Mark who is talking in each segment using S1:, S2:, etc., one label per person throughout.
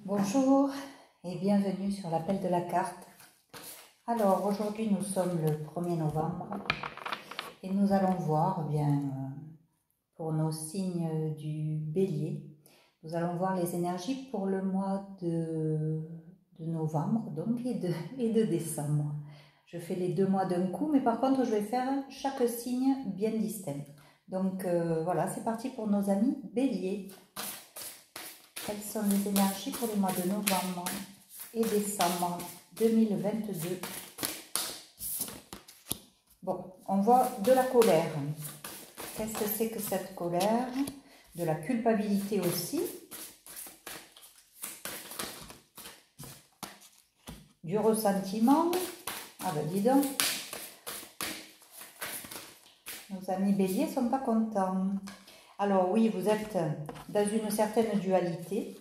S1: Bonjour et bienvenue sur l'appel de la carte. Alors aujourd'hui nous sommes le 1er novembre et nous allons voir pour nos signes du bélier, nous allons voir les énergies pour le mois de novembre donc et de décembre. Je fais les 2 mois d'un coup, mais par contre je vais faire chaque signe bien distinct. Donc voilà, c'est parti pour nos amis béliers. Quelles sont les énergies pour les mois de novembre et décembre 2022? Bon, on voit de la colère. Qu'est-ce que c'est que cette colère? De la culpabilité aussi. Du ressentiment. Ah ben dis donc. Nos amis béliers ne sont pas contents. Alors oui, vous êtes dans une certaine dualité.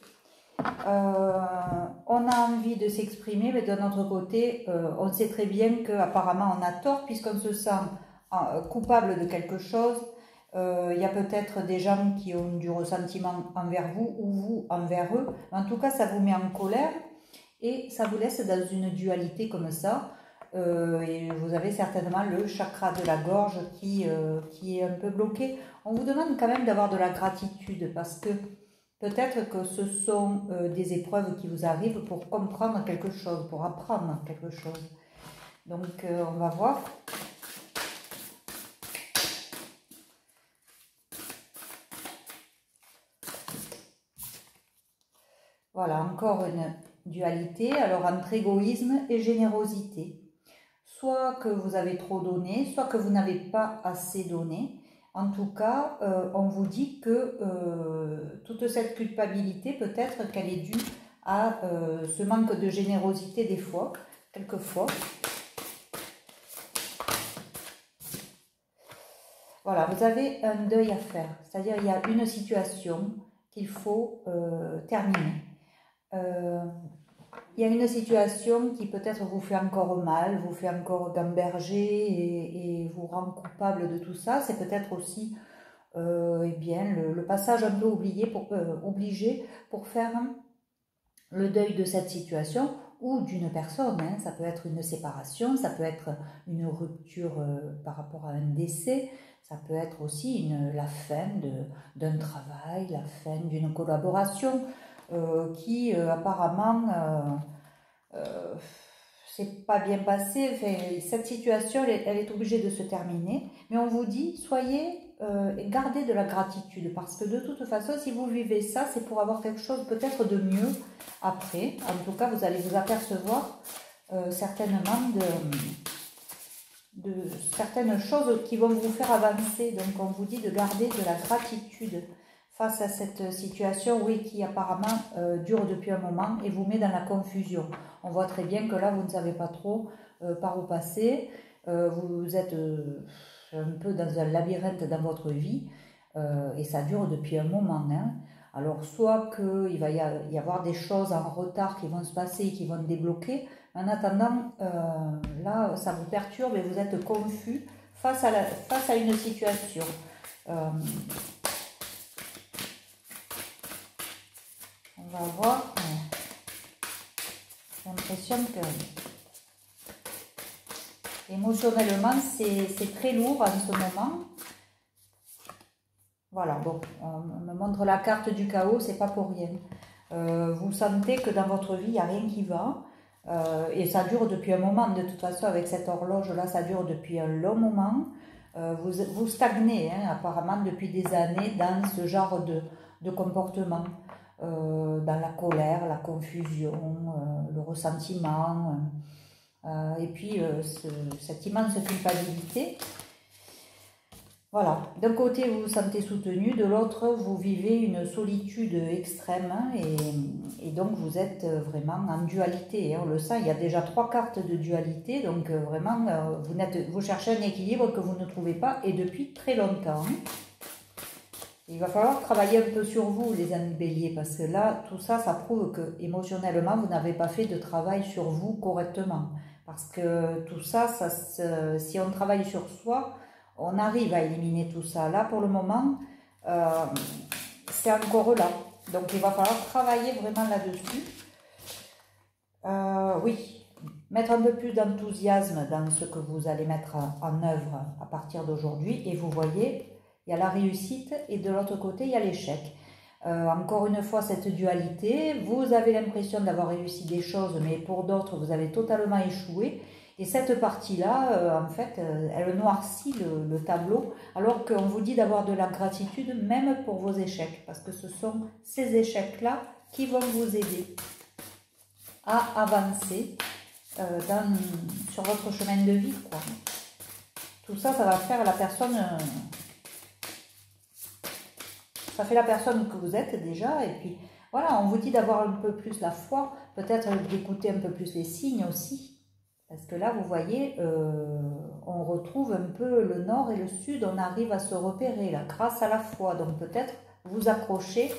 S1: On a envie de s'exprimer, mais d'un autre côté, on sait très bien qu'apparemment on a tort puisqu'on se sent coupable de quelque chose. Il y a peut-être des gens qui ont du ressentiment envers vous ou vous envers eux. En tout cas, ça vous met en colère et ça vous laisse dans une dualité comme ça. Et vous avez certainement le chakra de la gorge qui est un peu bloqué. On vous demande quand même d'avoir de la gratitude parce que peut-être que ce sont des épreuves qui vous arrivent pour comprendre quelque chose, pour apprendre quelque chose. Donc on va voir. Voilà, encore une dualité. Alors entre égoïsme et générosité. Soit que vous avez trop donné, soit que vous n'avez pas assez donné. En tout cas, on vous dit que toute cette culpabilité, peut-être qu'elle est due à ce manque de générosité des fois, quelquefois. Voilà, vous avez un deuil à faire, c'est-à-dire il y a une situation qu'il faut terminer. Il y a une situation qui peut-être vous fait encore mal, vous fait encore gamberger et vous rend coupable de tout ça. C'est peut-être aussi le passage un peu obligé pour faire le deuil de cette situation ou d'une personne. Hein. Ça peut être une séparation, ça peut être une rupture par rapport à un décès, ça peut être aussi la fin d'un travail, la fin d'une collaboration. Qui apparemment c'est pas bien passé. Enfin, cette situation elle est obligée de se terminer, mais on vous dit gardez de la gratitude parce que de toute façon si vous vivez ça c'est pour avoir quelque chose peut-être de mieux après. En tout cas vous allez vous apercevoir certainement de certaines choses qui vont vous faire avancer. Donc on vous dit de garder de la gratitude face à cette situation, oui, qui apparemment dure depuis un moment et vous met dans la confusion. On voit très bien que là, vous ne savez pas trop par où passer. Vous êtes un peu dans un labyrinthe dans votre vie et ça dure depuis un moment. Hein. Alors, soit qu'il va y avoir des choses en retard qui vont se passer et qui vont débloquer. En attendant, là, ça vous perturbe et vous êtes confus face à une situation. On va voir. J'ai l'impression que émotionnellement, c'est très lourd en ce moment. Voilà, bon, on me montre la carte du chaos, c'est pas pour rien. Vous sentez que dans votre vie, il n'y a rien qui va. Et ça dure depuis un moment. De toute façon, avec cette horloge-là, ça dure depuis un long moment. Vous stagnez, hein, apparemment, depuis des années dans ce genre de comportement. Dans la colère, la confusion, le ressentiment, et puis cette immense culpabilité. Voilà, d'un côté vous vous sentez soutenu, de l'autre vous vivez une solitude extrême hein, et donc vous êtes vraiment en dualité. Hein, on le sent, il y a déjà 3 cartes de dualité, donc vraiment vous cherchez un équilibre que vous ne trouvez pas et depuis très longtemps. Il va falloir travailler un peu sur vous, les amis béliers, parce que là, tout ça, ça prouve que émotionnellement, vous n'avez pas fait de travail sur vous correctement. Parce que tout ça, si on travaille sur soi, on arrive à éliminer tout ça. Là, pour le moment, c'est encore là. Donc, il va falloir travailler vraiment là-dessus. Oui, mettre un peu plus d'enthousiasme dans ce que vous allez mettre en œuvre à partir d'aujourd'hui. Et vous voyez, il y a la réussite et de l'autre côté, il y a l'échec. Encore une fois, cette dualité, vous avez l'impression d'avoir réussi des choses, mais pour d'autres, vous avez totalement échoué. Et cette partie-là, en fait, elle noircit le tableau, alors qu'on vous dit d'avoir de la gratitude, même pour vos échecs, parce que ce sont ces échecs-là qui vont vous aider à avancer sur votre chemin de vie, quoi. Tout ça, ça va faire la personne... ça fait la personne que vous êtes déjà. Et puis, voilà, on vous dit d'avoir un peu plus la foi. Peut-être d'écouter un peu plus les signes aussi. Parce que là, vous voyez, on retrouve un peu le nord et le sud. On arrive à se repérer, là, grâce à la foi. Donc, peut-être vous accrocher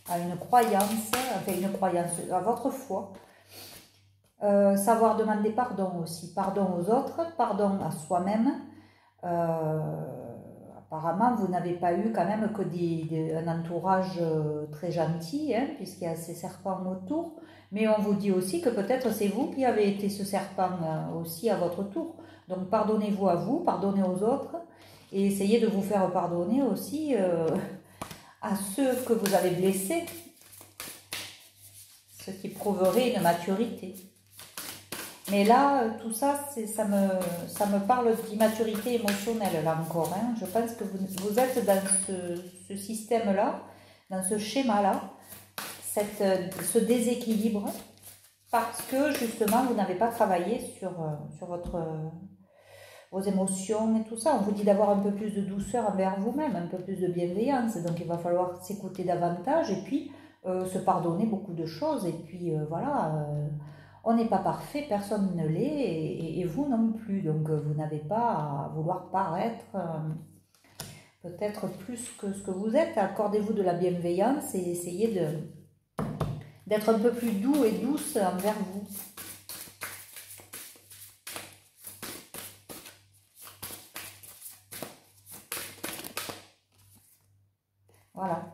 S1: à une croyance, enfin une croyance, à votre foi. Savoir demander pardon aussi, pardon aux autres, pardon à soi-même. Apparemment, vous n'avez pas eu quand même que un entourage très gentil, hein, puisqu'il y a ces serpents autour. Mais on vous dit aussi que peut-être c'est vous qui avez été ce serpent aussi à votre tour. Donc pardonnez-vous à vous, pardonnez aux autres, et essayez de vous faire pardonner aussi à ceux que vous avez blessés, ce qui prouverait une maturité. Mais là, tout ça, ça me parle d'immaturité émotionnelle, là encore. Hein. Je pense que vous êtes dans ce système-là, dans ce schéma-là, ce déséquilibre, parce que justement, vous n'avez pas travaillé sur vos émotions et tout ça. On vous dit d'avoir un peu plus de douceur envers vous-même, un peu plus de bienveillance. Donc, il va falloir s'écouter davantage et puis se pardonner beaucoup de choses. Et puis, voilà... on n'est pas parfait, personne ne l'est, et vous non plus. Donc, vous n'avez pas à vouloir paraître peut-être plus que ce que vous êtes. Accordez-vous de la bienveillance et essayez d'être un peu plus doux et douce envers vous. Voilà.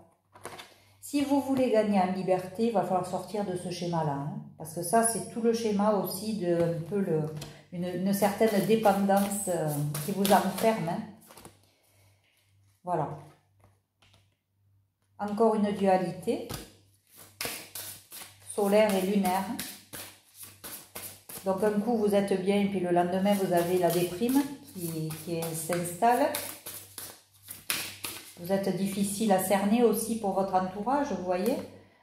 S1: Si vous voulez gagner en liberté, il va falloir sortir de ce schéma-là. Hein, parce que ça, c'est tout le schéma aussi de un peu une certaine dépendance qui vous enferme. Hein. Voilà. Encore une dualité. Solaire et lunaire. Donc un coup, vous êtes bien et puis le lendemain, vous avez la déprime qui s'installe. Vous êtes difficile à cerner aussi pour votre entourage, vous voyez.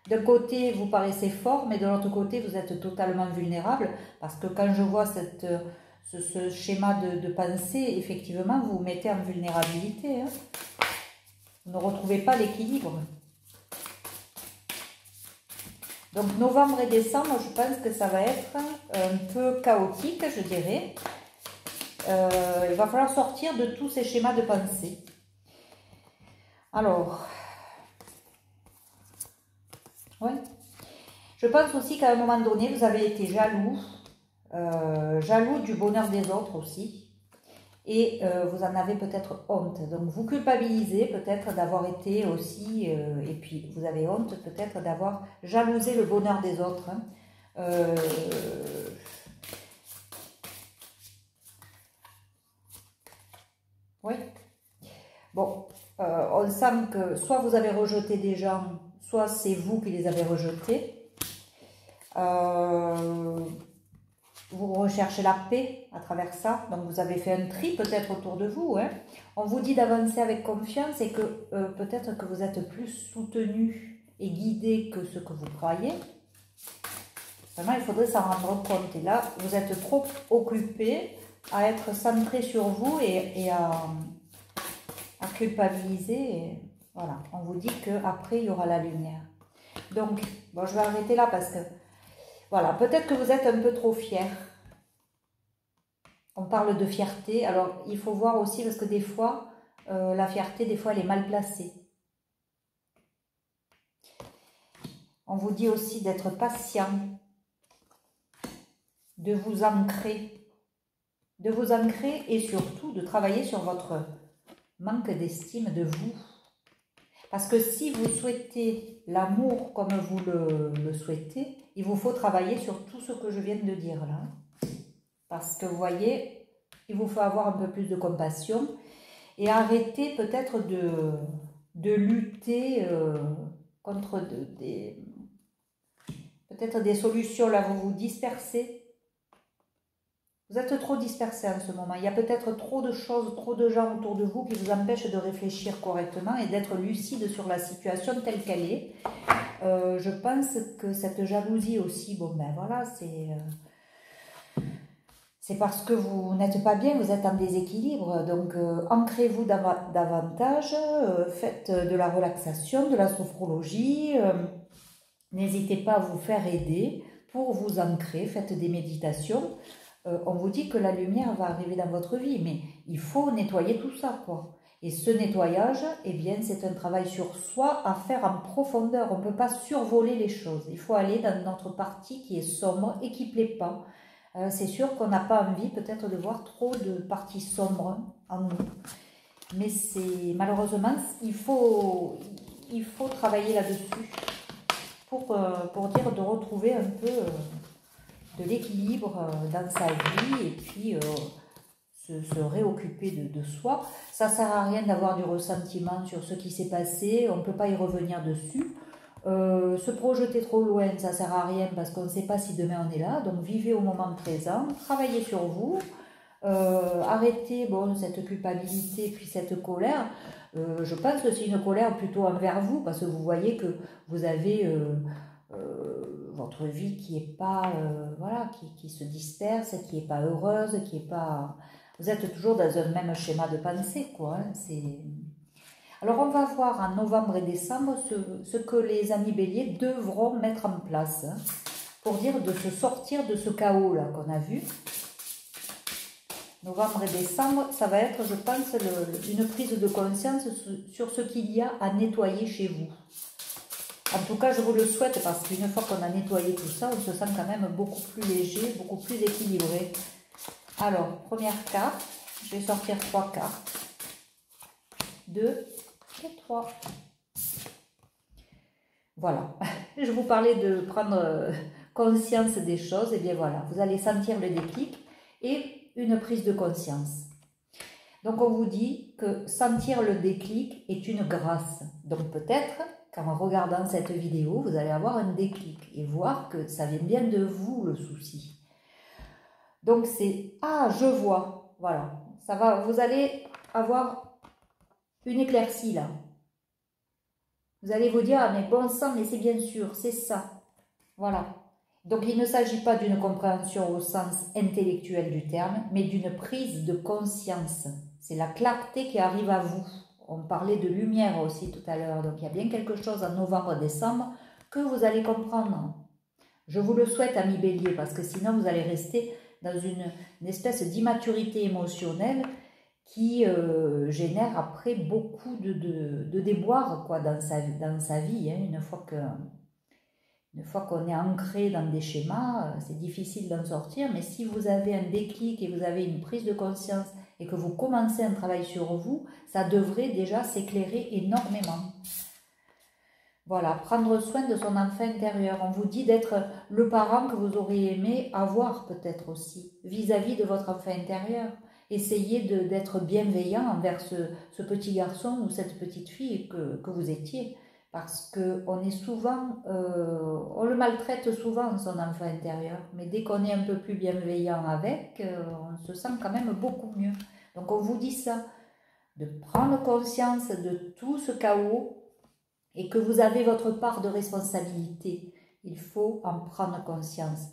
S1: D'un côté, vous paraissez fort, mais de l'autre côté, vous êtes totalement vulnérable. Parce que quand je vois ce schéma de pensée, effectivement, vous vous mettez en vulnérabilité. Hein. Vous ne retrouvez pas l'équilibre. Donc, novembre et décembre, je pense que ça va être un peu chaotique, je dirais. Il va falloir sortir de tous ces schémas de pensée. Alors, ouais. Je pense aussi qu'à un moment donné, vous avez été jaloux, jaloux du bonheur des autres aussi, et vous en avez peut-être honte. Donc, vous culpabilisez peut-être d'avoir été aussi, et puis vous avez honte peut-être d'avoir jalousé le bonheur des autres. Hein. Oui. Bon, on sent que soit vous avez rejeté des gens, soit c'est vous qui les avez rejetés. Vous recherchez la paix à travers ça. Donc, vous avez fait un tri peut-être autour de vous. Hein. On vous dit d'avancer avec confiance et que peut-être que vous êtes plus soutenu et guidé que ce que vous croyez. Vraiment, il faudrait s'en rendre compte. Et là, vous êtes trop occupé à être centré sur vous et à culpabiliser. Et voilà, on vous dit qu'après, il y aura la lumière. Donc, bon, je vais arrêter là parce que, voilà, peut-être que vous êtes un peu trop fier. On parle de fierté. Alors, il faut voir aussi parce que des fois, la fierté, des fois, elle est mal placée. On vous dit aussi d'être patient, de vous ancrer et surtout de travailler sur votre manque d'estime de vous. Parce que si vous souhaitez l'amour comme vous le souhaitez, il vous faut travailler sur tout ce que je viens de dire là. Parce que vous voyez, il vous faut avoir un peu plus de compassion et arrêter peut-être de lutter contre peut-être des solutions. Là, vous vous dispersez. Vous êtes trop dispersé en ce moment. Il y a peut-être trop de choses, trop de gens autour de vous qui vous empêchent de réfléchir correctement et d'être lucide sur la situation telle qu'elle est. Je pense que cette jalousie aussi, bon ben voilà, c'est parce que vous n'êtes pas bien, vous êtes en déséquilibre. Donc ancrez-vous davantage, faites de la relaxation, de la sophrologie. N'hésitez pas à vous faire aider pour vous ancrer, faites des méditations. On vous dit que la lumière va arriver dans votre vie, mais il faut nettoyer tout ça, quoi. Et ce nettoyage, eh bien, c'est un travail sur soi à faire en profondeur. On ne peut pas survoler les choses. Il faut aller dans notre partie qui est sombre et qui ne plaît pas. C'est sûr qu'on n'a pas envie peut-être de voir trop de parties sombres en nous. Mais malheureusement, il faut travailler là-dessus pour dire de retrouver un peu de l'équilibre dans sa vie et puis se réoccuper de soi. Ça ne sert à rien d'avoir du ressentiment sur ce qui s'est passé, on ne peut pas y revenir dessus. Se projeter trop loin, ça ne sert à rien parce qu'on ne sait pas si demain on est là. Donc vivez au moment présent, travaillez sur vous, arrêtez cette culpabilité puis cette colère. Je pense que c'est une colère plutôt envers vous parce que vous voyez que vous avez votre vie qui est pas voilà, qui se disperse, qui est pas heureuse, qui est pas. Vous êtes toujours dans un même schéma de pensée, quoi. Alors on va voir en novembre et décembre ce que les amis béliers devront mettre en place pour dire de se sortir de ce chaos là qu'on a vu. Novembre et décembre, ça va être, je pense, une prise de conscience sur ce qu'il y a à nettoyer chez vous. En tout cas, je vous le souhaite parce qu'une fois qu'on a nettoyé tout ça, on se sent quand même beaucoup plus léger, beaucoup plus équilibré. Alors, première carte, je vais sortir 3 cartes. 2 et 3. Voilà. Je vous parlais de prendre conscience des choses. Et bien voilà, vous allez sentir le déclic et une prise de conscience. Donc, on vous dit que sentir le déclic est une grâce. Donc, peut-être qu'en regardant cette vidéo, vous allez avoir un déclic et voir que ça vient bien de vous, le souci. Donc, c'est « Ah, je vois ». Voilà. Ça va, vous allez avoir une éclaircie, là. Vous allez vous dire « Ah, mais bon sang, mais c'est bien sûr, c'est ça ». Voilà. Donc, il ne s'agit pas d'une compréhension au sens intellectuel du terme, mais d'une prise de conscience. C'est la clarté qui arrive à vous. On parlait de lumière aussi tout à l'heure. Donc, il y a bien quelque chose en novembre-décembre que vous allez comprendre. Je vous le souhaite, amis béliers, parce que sinon, vous allez rester dans une espèce d'immaturité émotionnelle qui génère après beaucoup de déboires quoi, dans sa vie. Hein, une fois qu'on est ancré dans des schémas, c'est difficile d'en sortir. Mais si vous avez un déclic et vous avez une prise de conscience et que vous commencez un travail sur vous, ça devrait déjà s'éclairer énormément. Voilà, prendre soin de son enfant intérieur. On vous dit d'être le parent que vous auriez aimé avoir peut-être aussi, vis-à-vis de votre enfant intérieur. Essayez d'être bienveillant envers ce petit garçon ou cette petite fille que vous étiez. Parce qu'on est souvent, on le maltraite souvent son enfant intérieur. Mais dès qu'on est un peu plus bienveillant avec, on se sent quand même beaucoup mieux. Donc on vous dit ça, de prendre conscience de tout ce chaos et que vous avez votre part de responsabilité. Il faut en prendre conscience.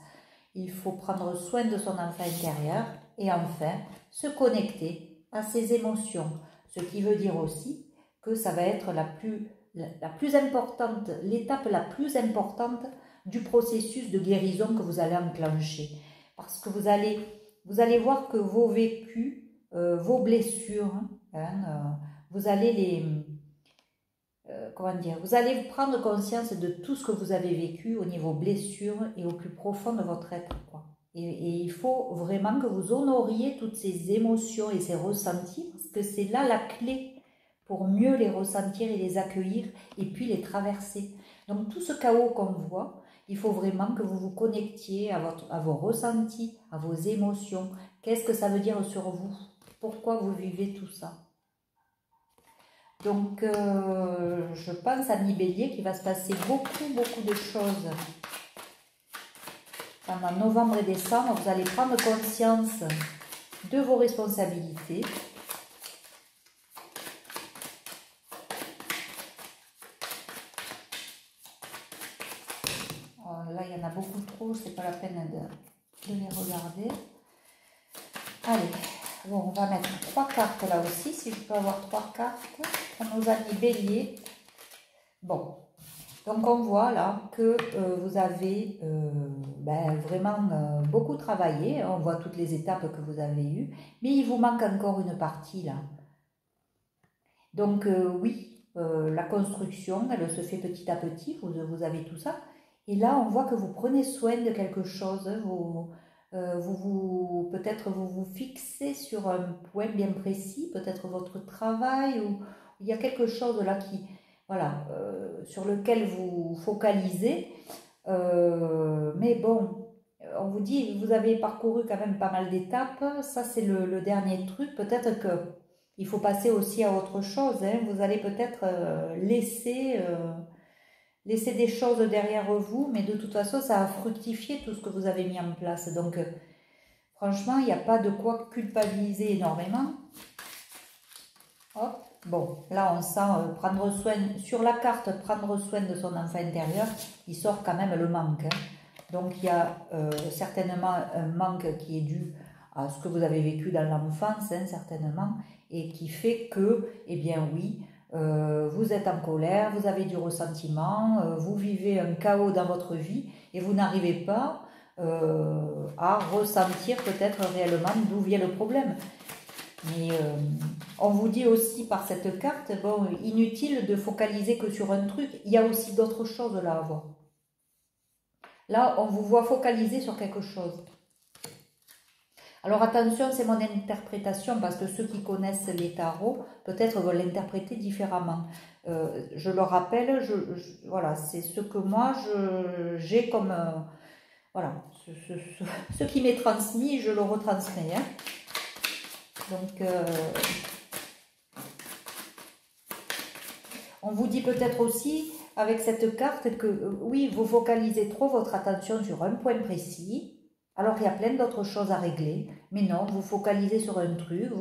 S1: Il faut prendre soin de son enfant intérieur et enfin se connecter à ses émotions. Ce qui veut dire aussi que ça va être la plus importante, l'étape la plus importante du processus de guérison que vous allez enclencher. Parce que vous allez voir que vos vécus, vos blessures, vous allez vous allez prendre conscience de tout ce que vous avez vécu au niveau blessure et au plus profond de votre être, quoi. Et il faut vraiment que vous honoriez toutes ces émotions et ces ressentis, parce que c'est là la clé pour mieux les ressentir et les accueillir et puis les traverser. Donc tout ce chaos qu'on voit, il faut vraiment que vous vous connectiez à vos ressentis, à vos émotions. Qu'est-ce que ça veut dire sur vous? Pourquoi vous vivez tout ça? Donc je pense à mi-bélier qu'il va se passer beaucoup de choses. Pendant novembre et décembre, vous allez prendre conscience de vos responsabilités. Là, il y en a beaucoup trop, c'est pas la peine de les regarder. Allez, bon, on va mettre 3 cartes là aussi, si je peux avoir 3 cartes pour nos amis béliers. Bon, donc on voit là que vous avez vraiment beaucoup travaillé. On voit toutes les étapes que vous avez eues, mais il vous manque encore une partie là. Donc oui, la construction, elle se fait petit à petit, vous avez tout ça. Et là, on voit que vous prenez soin de quelque chose, peut-être vous vous fixez sur un point bien précis, peut-être votre travail, ou il y a quelque chose là qui, voilà, sur lequel vous focalisez. Mais bon, on vous dit, vous avez parcouru quand même pas mal d'étapes, ça c'est le dernier truc, peut-être que il faut passer aussi à autre chose, hein. Vous allez peut-être laisser des choses derrière vous, mais de toute façon, ça a fructifié tout ce que vous avez mis en place. Donc, franchement, il n'y a pas de quoi culpabiliser énormément. Hop. Bon, là, on sent prendre soin, sur la carte, prendre soin de son enfant intérieur, il sort quand même le manque, hein. Donc, il y a certainement un manque qui est dû à ce que vous avez vécu dans l'enfance, hein, certainement, et qui fait que, eh bien oui, vous êtes en colère, vous avez du ressentiment, vous vivez un chaos dans votre vie et vous n'arrivez pas à ressentir peut-être réellement d'où vient le problème. Mais on vous dit aussi par cette carte, bon, inutile de focaliser que sur un truc, il y a aussi d'autres choses là à voir. Là, on vous voit focaliser sur quelque chose. Alors attention, c'est mon interprétation parce que ceux qui connaissent les tarots, peut-être vont l'interpréter différemment. Je le rappelle, voilà, c'est ce que moi j'ai comme... voilà, ce qui m'est transmis, je le retransmets, hein. Donc, on vous dit peut-être aussi avec cette carte que oui, vous focalisez trop votre attention sur un point précis. Alors qu'il y a plein d'autres choses à régler, mais non, vous focalisez sur un truc,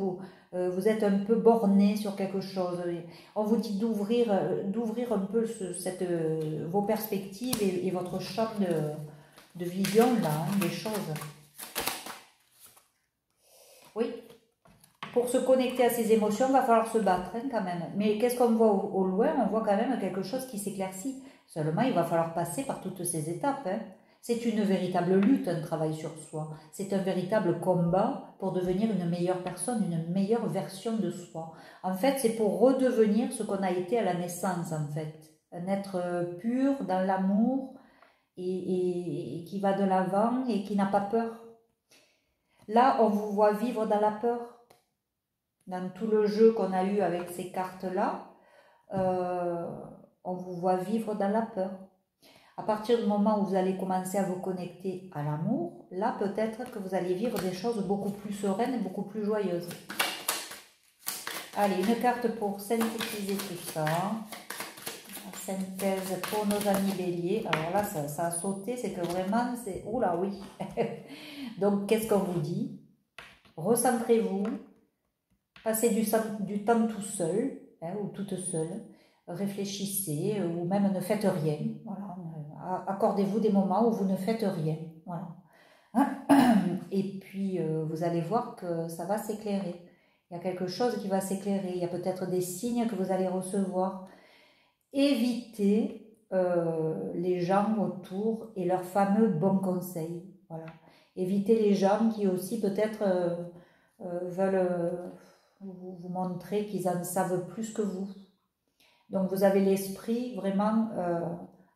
S1: vous êtes un peu borné sur quelque chose. On vous dit d'ouvrir un peu vos perspectives et votre champ de vision, là, hein, des choses. Oui, pour se connecter à ses émotions, il va falloir se battre, hein, quand même. Mais qu'est-ce qu'on voit au loin? On voit quand même quelque chose qui s'éclaircit. Seulement, il va falloir passer par toutes ces étapes, hein. C'est une véritable lutte, un travail sur soi. C'est un véritable combat pour devenir une meilleure personne, une meilleure version de soi. En fait, c'est pour redevenir ce qu'on a été à la naissance, en fait. Un être pur, dans l'amour, et qui va de l'avant et qui n'a pas peur. Là, on vous voit vivre dans la peur. Dans tout le jeu qu'on a eu avec ces cartes-là, on vous voit vivre dans la peur. À partir du moment où vous allez commencer à vous connecter à l'amour, là peut-être que vous allez vivre des choses beaucoup plus sereines et beaucoup plus joyeuses. Allez, une carte pour synthétiser tout ça. La synthèse pour nos amis béliers. Alors là, ça a sauté, c'est que vraiment, c'est... Oula, oui. Donc, qu'est-ce qu'on vous dit? Recentrez-vous. Passez du temps tout seul, hein, ou toute seule. Réfléchissez, ou même ne faites rien. Voilà. Accordez-vous des moments où vous ne faites rien. Voilà. Et puis, vous allez voir que ça va s'éclairer. Il y a quelque chose qui va s'éclairer. Il y a peut-être des signes que vous allez recevoir. Évitez les gens autour et leurs fameux bons conseils. Voilà. Évitez les gens qui aussi peut-être veulent vous montrer qu'ils en savent plus que vous. Donc, vous avez l'esprit vraiment...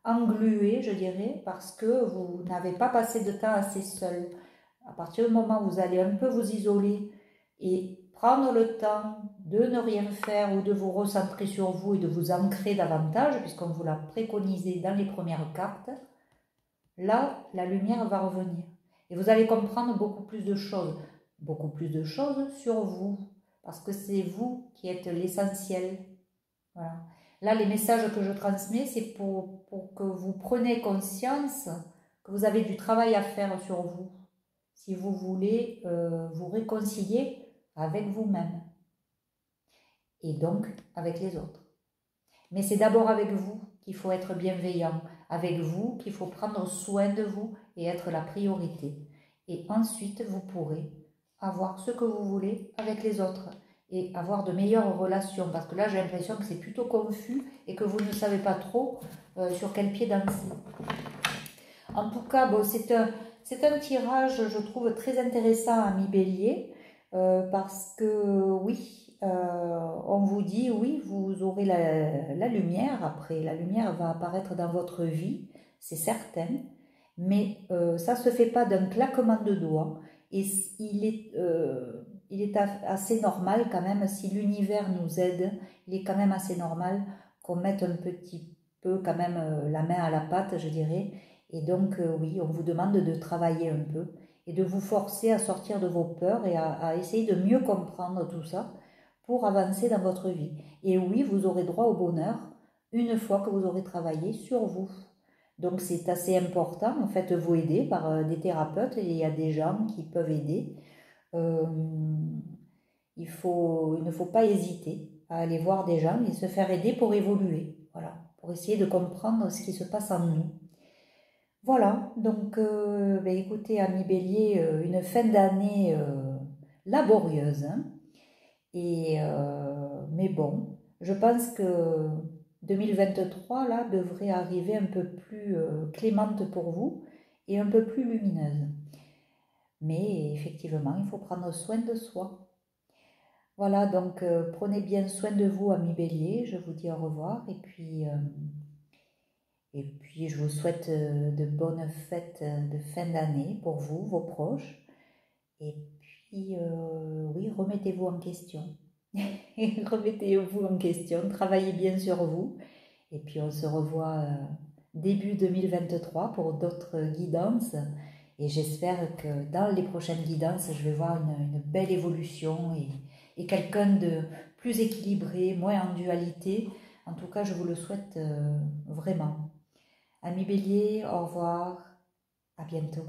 S1: englué, je dirais, parce que vous n'avez pas passé de temps assez seul. À partir du moment où vous allez un peu vous isoler et prendre le temps de ne rien faire ou de vous recentrer sur vous et de vous ancrer davantage, puisqu'on vous l'a préconisé dans les premières cartes, là, la lumière va revenir. Et vous allez comprendre beaucoup plus de choses sur vous, parce que c'est vous qui êtes l'essentiel. Voilà. Là, les messages que je transmets, c'est pour que vous preniez conscience que vous avez du travail à faire sur vous, si vous voulez vous réconcilier avec vous-même et donc avec les autres. Mais c'est d'abord avec vous qu'il faut être bienveillant, avec vous qu'il faut prendre soin de vous et être la priorité. Et ensuite, vous pourrez avoir ce que vous voulez avec les autres et avoir de meilleures relations. Parce que là, j'ai l'impression que c'est plutôt confus et que vous ne savez pas trop sur quel pied danser. En tout cas, bon, c'est un tirage, je trouve, très intéressant, ami Bélier, parce que oui, on vous dit, oui, vous aurez la lumière, après, la lumière va apparaître dans votre vie, c'est certain, mais ça ne se fait pas d'un claquement de doigts, et il est assez normal quand même, si l'univers nous aide, il est quand même assez normal qu'on mette un petit peu quand même la main à la pâte, je dirais. Et donc, oui, on vous demande de travailler un peu et de vous forcer à sortir de vos peurs et à essayer de mieux comprendre tout ça pour avancer dans votre vie. Et oui, vous aurez droit au bonheur une fois que vous aurez travaillé sur vous. Donc, c'est assez important, en fait, vous aider par des thérapeutes, et il y a des gens qui peuvent aider. Euh, il ne faut pas hésiter à aller voir des gens et se faire aider pour évoluer, voilà, pour essayer de comprendre ce qui se passe en nous. Voilà, donc écoutez, ami Bélier, une fin d'année laborieuse, hein, mais bon, je pense que 2023 là devrait arriver un peu plus clémente pour vous et un peu plus lumineuse. Mais effectivement, il faut prendre soin de soi. Voilà, donc prenez bien soin de vous, ami Bélier, je vous dis au revoir et puis, je vous souhaite de bonnes fêtes de fin d'année pour vous, vos proches. Et puis, oui, remettez-vous en question. Remettez-vous en question, travaillez bien sur vous. Et puis, on se revoit début 2023 pour d'autres guidances. Et j'espère que dans les prochaines guidances, je vais voir une belle évolution et quelqu'un de plus équilibré, moins en dualité. En tout cas, je vous le souhaite vraiment. Ami Bélier, au revoir, à bientôt.